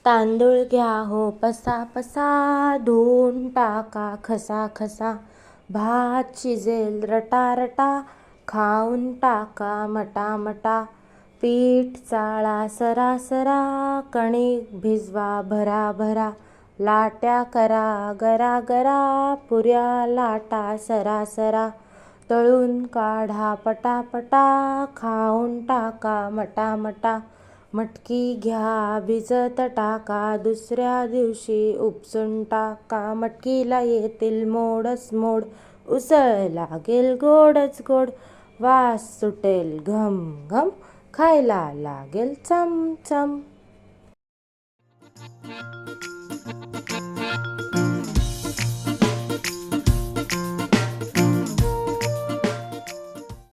तांदूळ घ्या हो पसा पसा, धुवून टाका खसा खसा. भात शिजेल रटा रटा, खाऊन टाका मटा मटा. पीठ चाळा सरा सरा, कणिक भिजवा भरा भरा. लाट्या करा गरा गरा, पुऱ्या लाटा सरा सरा. तळून काढा पटापटा, खाऊन टाका मटा मटा. मटकी घ्या भिजत टाका, दुसऱ्या दिवशी उपसून टाका. मटकीला येतील मोडच मोड, उसळ लागेल गोडच गोड. वास सुटेल घम घम, खायला लागेल चम चम.